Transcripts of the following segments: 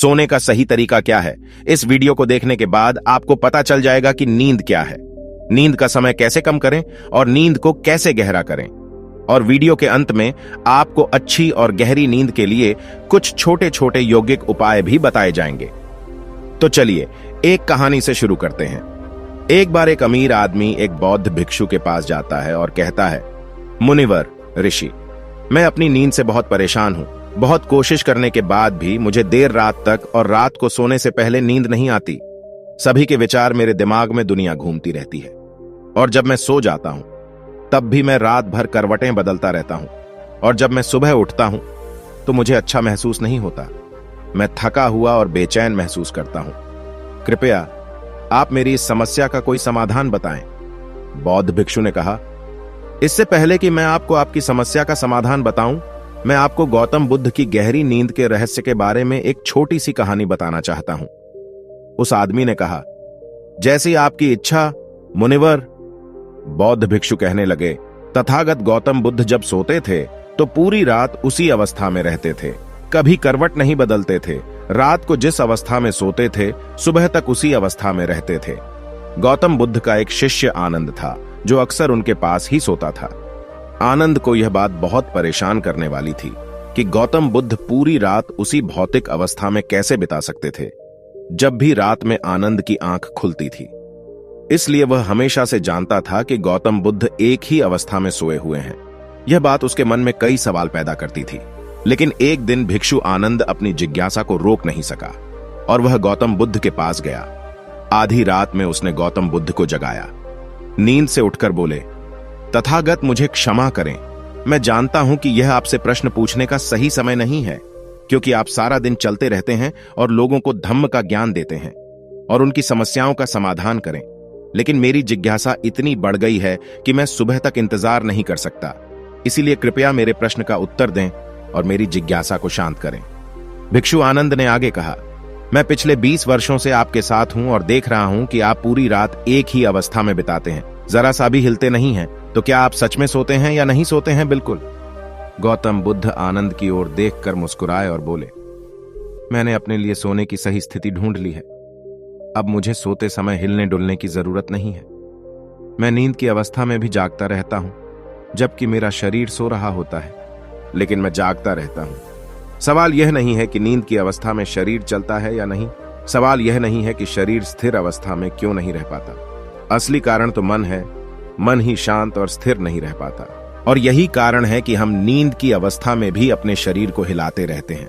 सोने का सही तरीका क्या है। इस वीडियो को देखने के बाद आपको पता चल जाएगा कि नींद क्या है, नींद का समय कैसे कम करें और नींद को कैसे गहरा करें। और वीडियो के अंत में आपको अच्छी और गहरी नींद के लिए कुछ छोटे छोटे यौगिक उपाय भी बताए जाएंगे। तो चलिए एक कहानी से शुरू करते हैं। एक बार एक अमीर आदमी एक बौद्ध भिक्षु के पास जाता है और कहता है, मुनिवर ऋषि, मैं अपनी नींद से बहुत परेशान हूं। बहुत कोशिश करने के बाद भी मुझे देर रात तक और रात को सोने से पहले नींद नहीं आती। सभी के विचार मेरे दिमाग में दुनिया घूमती रहती है और जब मैं सो जाता हूं तब भी मैं रात भर करवटें बदलता रहता हूं और जब मैं सुबह उठता हूं तो मुझे अच्छा महसूस नहीं होता। मैं थका हुआ और बेचैन महसूस करता हूं। कृपया आप मेरी इस समस्या का कोई समाधान बताएं। बौद्ध भिक्षु ने कहा, इससे पहले कि मैं आपको आपकी समस्या का समाधान बताऊं, मैं आपको गौतम बुद्ध की गहरी नींद के रहस्य के बारे में एक छोटी सी कहानी बताना चाहता हूं। उस आदमी ने कहा, जैसी आपकी इच्छा मुनिवर। बौद्ध भिक्षु कहने लगे, तथागत गौतम बुद्ध जब सोते थे तो पूरी रात उसी अवस्था में रहते थे, कभी करवट नहीं बदलते थे। रात को जिस अवस्था में सोते थे सुबह तक उसी अवस्था में रहते थे। गौतम बुद्ध का एक शिष्य आनंद था जो अक्सर उनके पास ही सोता था। आनंद को यह बात बहुत परेशान करने वाली थी कि गौतम बुद्ध पूरी रात उसी भौतिक अवस्था में कैसे बिता सकते थे जब भी रात में आनंद की आंख खुलती थी। इसलिए वह हमेशा से जानता था कि गौतम बुद्ध एक ही अवस्था में सोए हुए हैं। यह बात उसके मन में कई सवाल पैदा करती थी। लेकिन एक दिन भिक्षु आनंद अपनी जिज्ञासा को रोक नहीं सका और वह गौतम बुद्ध के पास गया। आधी रात में उसने गौतम बुद्ध को जगाया। नींद से उठकर बोले, तथागत मुझे क्षमा करें, मैं जानता हूं कि यह आपसे प्रश्न पूछने का सही समय नहीं है, क्योंकि आप सारा दिन चलते रहते हैं और लोगों को धम्म का ज्ञान देते हैं और उनकी समस्याओं का समाधान करें। लेकिन मेरी जिज्ञासा इतनी बढ़ गई है कि मैं सुबह तक इंतजार नहीं कर सकता। इसीलिए कृपया मेरे प्रश्न का उत्तर दें और मेरी जिज्ञासा को शांत करें। भिक्षु आनंद ने आगे कहा, मैं पिछले 20 वर्षों से आपके साथ हूं और देख रहा हूं कि आप पूरी रात एक ही अवस्था में बिताते हैं, जरा सा भी हिलते नहीं हैं। तो क्या आप सच में सोते हैं या नहीं सोते हैं? बिल्कुल। गौतम बुद्ध आनंद की ओर देखकर मुस्कुराए और बोले, मैंने अपने लिए सोने की सही स्थिति ढूंढ ली है। अब मुझे सोते समय हिलने डुलने की जरूरत नहीं है। मैं नींद की अवस्था में भी जागता रहता हूं, जबकि मेरा शरीर सो रहा होता है, लेकिन मैं जागता रहता हूं। सवाल यह नहीं है कि नींद की अवस्था में शरीर चलता है या नहीं। सवाल यह नहीं है कि शरीर स्थिर अवस्था में क्यों नहीं रह पाता। असली कारण तो मन है। मन ही शांत और स्थिर नहीं रह पाता और यही कारण है कि हम नींद की अवस्था में भी अपने शरीर को हिलाते रहते हैं।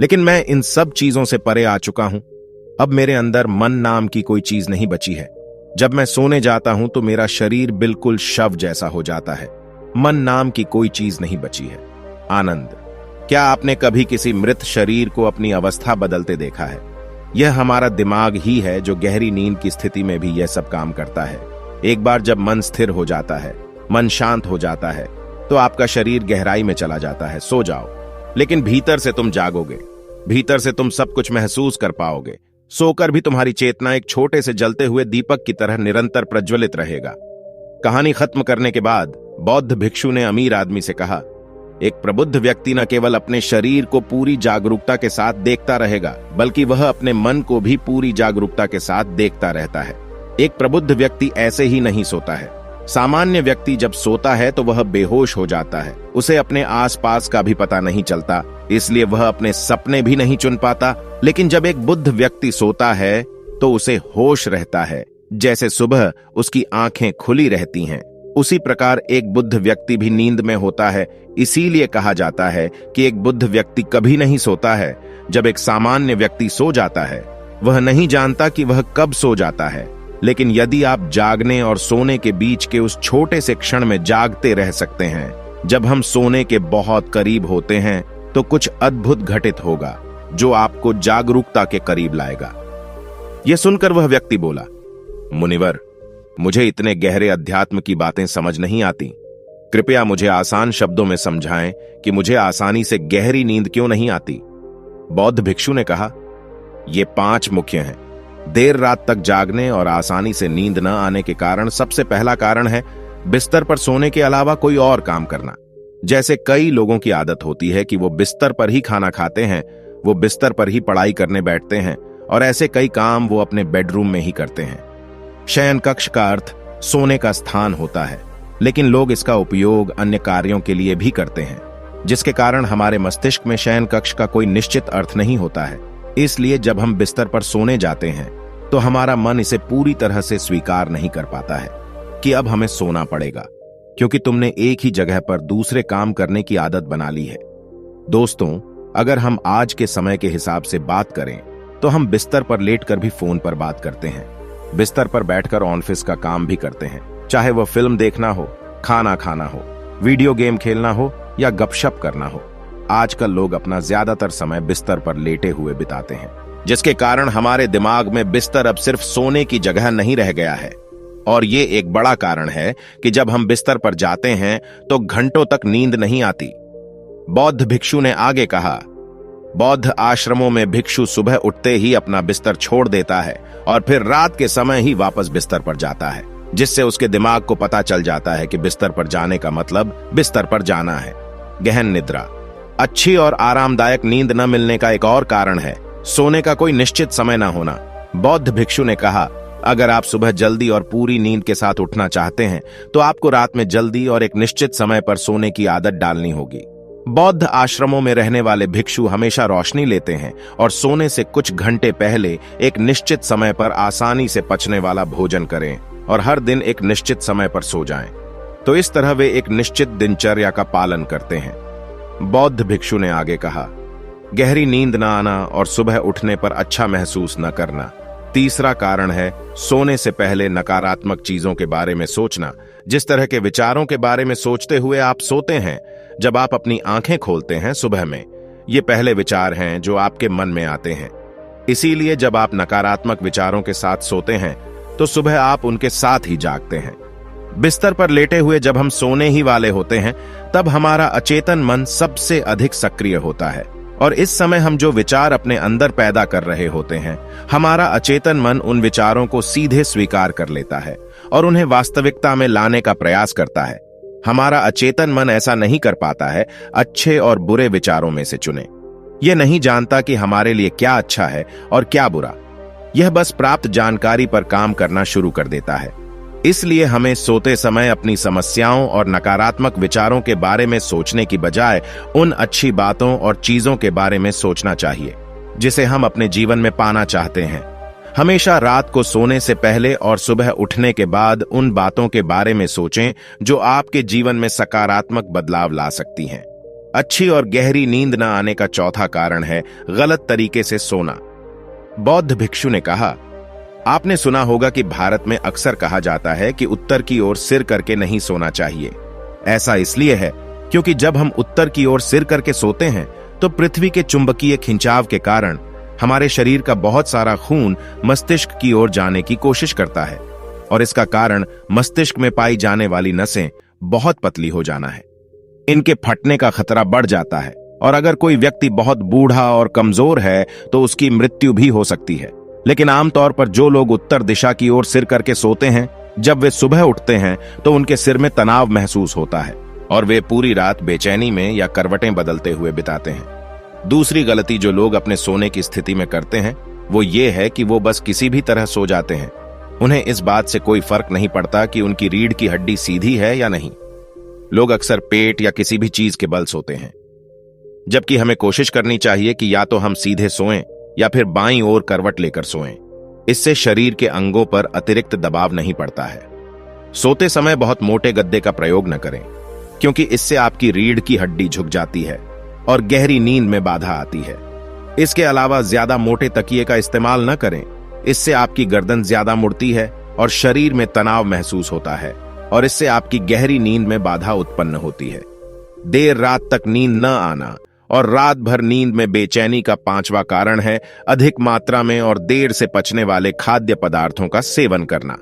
लेकिन मैं इन सब चीजों से परे आ चुका हूं। अब मेरे अंदर मन नाम की कोई चीज नहीं बची है। जब मैं सोने जाता हूं तो मेरा शरीर बिल्कुल शव जैसा हो जाता है। मन नाम की कोई चीज नहीं बची है। आनंद, क्या आपने कभी किसी मृत शरीर को अपनी अवस्था बदलते देखा है? यह हमारा दिमाग ही है जो गहरी नींद की स्थिति में भी यह सब काम करता है। एक बार जब मन स्थिर हो जाता है, मन शांत हो जाता है, तो आपका शरीर गहराई में चला जाता है। सो जाओ, लेकिन भीतर से तुम जागोगे। भीतर से तुम सब कुछ महसूस कर पाओगे। सोकर भी तुम्हारी चेतना एक छोटे से जलते हुए दीपक की तरह निरंतर प्रज्वलित रहेगा। कहानी खत्म करने के बाद बौद्ध भिक्षु ने अमीर आदमी से कहा, एक प्रबुद्ध व्यक्ति न केवल अपने शरीर को पूरी जागरूकता के साथ देखता रहेगा, बल्कि वह अपने मन को भी पूरी जागरूकता के साथ देखता रहता है। एक प्रबुद्ध व्यक्ति ऐसे ही नहीं सोता है। सामान्य व्यक्ति जब सोता है तो वह बेहोश हो जाता है। उसे अपने आसपास का भी पता नहीं चलता, इसलिए वह अपने सपने भी नहीं चुन पाता। लेकिन जब एक बुद्ध व्यक्ति सोता है तो उसे होश रहता है। जैसे सुबह उसकी आंखें खुली रहती हैं, उसी प्रकार एक बुद्ध व्यक्ति भी नींद में होता है। इसीलिए कहा जाता है कि एक बुद्ध व्यक्ति कभी नहीं सोता है। जब एक सामान्य व्यक्ति सो जाता है, वह नहीं जानता कि वह कब सो जाता है। लेकिन यदि आप जागने और सोने के बीच के उस छोटे से क्षण में जागते रह सकते हैं, जब हम सोने के बहुत करीब होते हैं, तो कुछ अद्भुत घटित होगा जो आपको जागरूकता के करीब लाएगा। यह सुनकर वह व्यक्ति बोला, मुनिवर, मुझे इतने गहरे अध्यात्म की बातें समझ नहीं आती। कृपया मुझे आसान शब्दों में समझाएं कि मुझे आसानी से गहरी नींद क्यों नहीं आती। बौद्ध भिक्षु ने कहा, ये 5 मुख्य हैं। देर रात तक जागने और आसानी से नींद न आने के कारण सबसे पहला कारण है बिस्तर पर सोने के अलावा कोई और काम करना। जैसे कई लोगों की आदत होती है कि वो बिस्तर पर ही खाना खाते हैं वो बिस्तर पर ही पढ़ाई करने बैठते हैं और ऐसे कई काम वो अपने बेडरूम में ही करते हैं। शयन कक्ष का अर्थ सोने का स्थान होता है, लेकिन लोग इसका उपयोग अन्य कार्यों के लिए भी करते हैं, जिसके कारण हमारे मस्तिष्क में शयन कक्ष का कोई निश्चित अर्थ नहीं होता है। इसलिए जब हम बिस्तर पर सोने जाते हैं तो हमारा मन इसे पूरी तरह से स्वीकार नहीं कर पाता है कि अब हमें सोना पड़ेगा, क्योंकि तुमने एक ही जगह पर दूसरे काम करने की आदत बना ली है। दोस्तों, अगर हम आज के समय के हिसाब से बात करें तो हम बिस्तर पर लेटकर भी फोन पर बात करते हैं, बिस्तर पर बैठकर ऑफिस का काम भी करते हैं, चाहे वह फिल्म देखना हो, खाना खाना हो, वीडियो गेम खेलना हो या गपशप करना हो। आजकल लोग अपना ज्यादातर समय बिस्तर पर लेटे हुए बिताते हैं, जिसके कारण हमारे दिमाग में बिस्तर अब सिर्फ सोने की जगह नहीं रह गया है। और ये एक बड़ा कारण है कि जब हम बिस्तर पर जाते हैं तो घंटों तक नींद नहीं आती। बौद्ध भिक्षु ने आगे कहा, बौद्ध आश्रमों में भिक्षु सुबह उठते ही अपना बिस्तर छोड़ देता है और फिर रात के समय ही वापस बिस्तर पर जाता है, जिससे उसके दिमाग को पता चल जाता है कि बिस्तर पर जाने का मतलब बिस्तर पर जाना है। गहन निद्रा। अच्छी और आरामदायक नींद न मिलने का एक और कारण है सोने का कोई निश्चित समय न होना। बौद्ध भिक्षु ने कहा, अगर आप सुबह जल्दी और पूरी नींद के साथ उठना चाहते हैं तो आपको रात में जल्दी और एक निश्चित समय पर सोने की आदत डालनी होगी। बौद्ध आश्रमों में रहने वाले भिक्षु हमेशा रोशनी लेते हैं और सोने से कुछ घंटे पहले एक निश्चित समय पर आसानी से पचने वाला भोजन करें और हर दिन एक निश्चित समय पर सो जाएं। तो इस तरह वे एक निश्चित दिनचर्या का पालन करते हैं। बौद्ध भिक्षु ने आगे कहा, गहरी नींद न आना और सुबह उठने पर अच्छा महसूस न करना। तीसरा कारण है सोने से पहले नकारात्मक चीजों के बारे में सोचना। जिस तरह के विचारों के बारे में सोचते हुए आप सोते हैं, जब आप अपनी आंखें खोलते हैं सुबह में, ये पहले विचार हैं जो आपके मन में आते हैं। इसीलिए जब आप नकारात्मक विचारों के साथ सोते हैं तो सुबह आप उनके साथ ही जागते हैं। बिस्तर पर लेटे हुए जब हम सोने ही वाले होते हैं, तब हमारा अचेतन मन सबसे अधिक सक्रिय होता है और इस समय हम जो विचार अपने अंदर पैदा कर रहे होते हैं, हमारा अचेतन मन उन विचारों को सीधे स्वीकार कर लेता है और उन्हें वास्तविकता में लाने का प्रयास करता है। हमारा अचेतन मन ऐसा नहीं कर पाता है, अच्छे और बुरे विचारों में से चुने। यह नहीं जानता कि हमारे लिए क्या अच्छा है और क्या बुरा। यह बस प्राप्त जानकारी पर काम करना शुरू कर देता है। इसलिए हमें सोते समय अपनी समस्याओं और नकारात्मक विचारों के बारे में सोचने की बजाय उन अच्छी बातों और चीजों के बारे में सोचना चाहिए जिसे हम अपने जीवन में पाना चाहते हैं। हमेशा रात को सोने से पहले और सुबह उठने के बाद उन बातों के बारे में सोचें जो आपके जीवन में सकारात्मक बदलाव ला सकती हैं। अच्छी और गहरी नींद न आने का चौथा कारण है गलत तरीके से सोना। बौद्ध भिक्षु ने कहा, आपने सुना होगा कि भारत में अक्सर कहा जाता है कि उत्तर की ओर सिर करके नहीं सोना चाहिए। ऐसा इसलिए है क्योंकि जब हम उत्तर की ओर सिर करके सोते हैं तो पृथ्वी के चुंबकीय खिंचाव के कारण हमारे शरीर का बहुत सारा खून मस्तिष्क की ओर जाने की कोशिश करता है और इसका कारण मस्तिष्क में पाई जाने वाली नसें बहुत पतली हो जाना है। इनके फटने का खतरा बढ़ जाता है और अगर कोई व्यक्ति बहुत बूढ़ा और कमजोर है तो उसकी मृत्यु भी हो सकती है। लेकिन आमतौर पर जो लोग उत्तर दिशा की ओर सिर करके सोते हैं, जब वे सुबह उठते हैं तो उनके सिर में तनाव महसूस होता है और वे पूरी रात बेचैनी में या करवटें बदलते हुए बिताते हैं। दूसरी गलती जो लोग अपने सोने की स्थिति में करते हैं वो ये है कि वो बस किसी भी तरह सो जाते हैं। उन्हें इस बात से कोई फर्क नहीं पड़ता कि उनकी रीढ़ की हड्डी सीधी है या नहीं। लोग अक्सर पेट या किसी भी चीज के बल सोते हैं, जबकि हमें कोशिश करनी चाहिए कि या तो हम सीधे सोएं या फिर बाईं ओर करवट लेकर सोएं। इससे शरीर के अंगों पर अतिरिक्त दबाव नहीं पड़ता है। सोते समय बहुत मोटे गद्दे का प्रयोग न करें, क्योंकि इससे आपकी रीढ़ की हड्डी झुक जाती है और गहरी नींद में बाधा आती है। इसके अलावा ज्यादा मोटे तकिए का इस्तेमाल न करें, इससे आपकी गर्दन ज्यादा मुड़ती है और शरीर में तनाव महसूस होता है और इससे आपकी गहरी नींद में बाधा उत्पन्न होती है। देर रात तक नींद न आना और रात भर नींद में बेचैनी का पांचवा कारण है अधिक मात्रा में और देर से पचने वाले खाद्य पदार्थों का सेवन करना।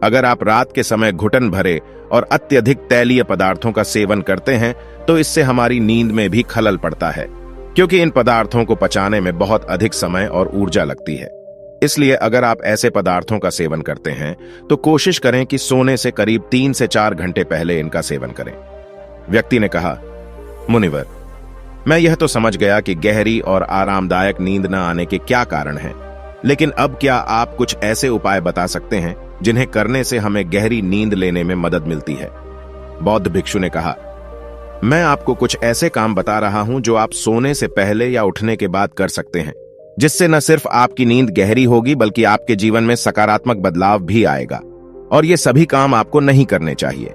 अगर आप रात के समय घुटन भरे और अत्यधिक तैलीय पदार्थों का सेवन करते हैं तो इससे हमारी नींद में भी खलल पड़ता है, क्योंकि इन पदार्थों को पचाने में बहुत अधिक समय और ऊर्जा लगती है। इसलिए अगर आप ऐसे पदार्थों का सेवन करते हैं तो कोशिश करें कि सोने से करीब 3 से 4 घंटे पहले इनका सेवन करें। व्यक्ति ने कहा, मुनिवर, मैं यह तो समझ गया कि गहरी और आरामदायक नींद न आने के क्या कारण हैं, लेकिन अब क्या आप कुछ ऐसे उपाय बता सकते हैं जिन्हें करने से हमें गहरी नींद लेने में मदद मिलती है? बौद्ध भिक्षु ने कहा, मैं आपको कुछ ऐसे काम बता रहा हूं जो आप सोने से पहले या उठने के बाद कर सकते हैं, जिससे न सिर्फ आपकी नींद गहरी होगी बल्कि आपके जीवन में सकारात्मक बदलाव भी आएगा। और ये सभी काम आपको नहीं करने चाहिए।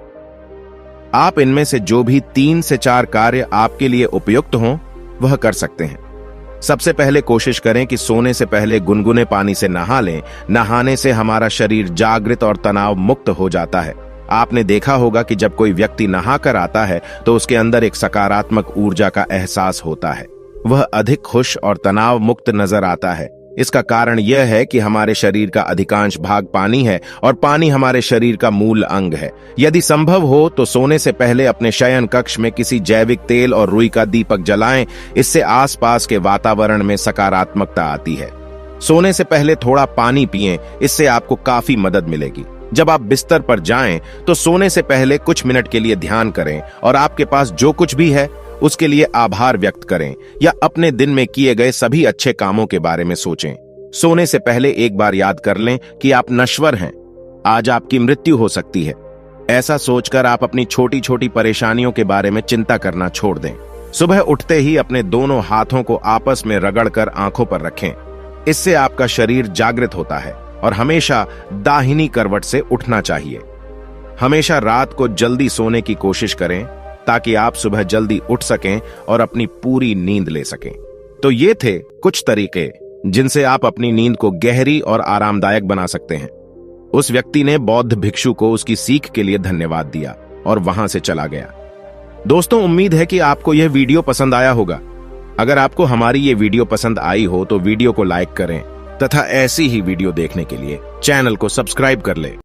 आप इनमें से जो भी 3 से 4 कार्य आपके लिए उपयुक्त हों वह कर सकते हैं। सबसे पहले कोशिश करें कि सोने से पहले गुनगुने पानी से नहा लें। नहाने से हमारा शरीर जागृत और तनाव मुक्त हो जाता है। आपने देखा होगा कि जब कोई व्यक्ति नहाकर आता है तो उसके अंदर एक सकारात्मक ऊर्जा का एहसास होता है। वह अधिक खुश और तनाव मुक्त नजर आता है। इसका कारण यह है कि हमारे शरीर का अधिकांश भाग पानी है और पानी हमारे शरीर का मूल अंग है। यदि संभव हो तो सोने से पहले अपने शयन कक्ष में किसी जैविक तेल और रुई का दीपक जलाएं। इससे आसपास के वातावरण में सकारात्मकता आती है। सोने से पहले थोड़ा पानी पिएं, इससे आपको काफी मदद मिलेगी। जब आप बिस्तर पर जाएं तो सोने से पहले कुछ मिनट के लिए ध्यान करें और आपके पास जो कुछ भी है उसके लिए आभार व्यक्त करें या अपने दिन में किए गए सभी अच्छे कामों के बारे में सोचें। सोने से पहले एक बार याद कर लें कि आप नश्वर हैं, आज आपकी मृत्यु हो सकती है। ऐसा सोचकर आप अपनी छोटी छोटी परेशानियों के बारे में चिंता करना छोड़ दें। सुबह उठते ही अपने दोनों हाथों को आपस में रगड़कर आंखों पर रखें। इससे आपका शरीर जागृत होता है और हमेशा दाहिनी करवट से उठना चाहिए। हमेशा रात को जल्दी सोने की कोशिश करें ताकि आप सुबह जल्दी उठ सकें और अपनी पूरी नींद ले सकें। तो ये थे कुछ तरीके जिनसे आप अपनी नींद को गहरी और आरामदायक बना सकते हैं। उस व्यक्ति ने बौद्ध भिक्षु को उसकी सीख के लिए धन्यवाद दिया और वहां से चला गया। दोस्तों, उम्मीद है कि आपको यह वीडियो पसंद आया होगा। अगर आपको हमारी ये वीडियो पसंद आई हो तो वीडियो को लाइक करें तथा ऐसी ही वीडियो देखने के लिए चैनल को सब्सक्राइब कर लें।